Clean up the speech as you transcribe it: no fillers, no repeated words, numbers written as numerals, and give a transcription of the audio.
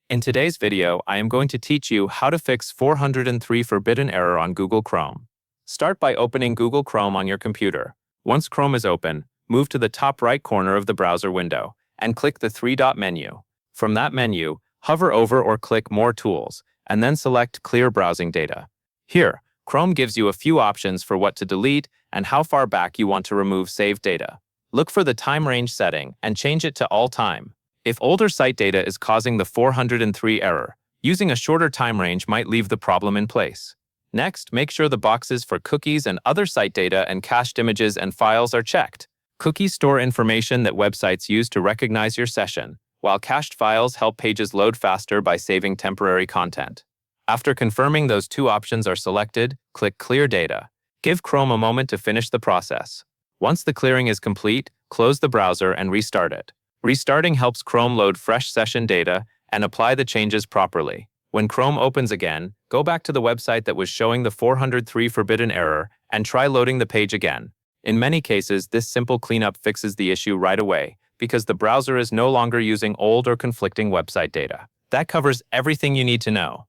In today's video, I am going to teach you how to fix 403 forbidden error on Google Chrome. Start by opening Google Chrome on your computer. Once Chrome is open, move to the top right corner of the browser window and click the three-dot menu. From that menu, hover over or click More Tools, and then select Clear Browsing Data. Here, Chrome gives you a few options for what to delete and how far back you want to remove saved data. Look for the time range setting and change it to all time. If older site data is causing the 403 error, using a shorter time range might leave the problem in place. Next, make sure the boxes for cookies and other site data and cached images and files are checked. Cookies store information that websites use to recognize your session, while cached files help pages load faster by saving temporary content. After confirming those two options are selected, click Clear Data. Give Chrome a moment to finish the process. Once the clearing is complete, close the browser and restart it. Restarting helps Chrome load fresh session data and apply the changes properly. When Chrome opens again, go back to the website that was showing the 403 forbidden error and try loading the page again. In many cases, this simple cleanup fixes the issue right away because the browser is no longer using old or conflicting website data. That covers everything you need to know.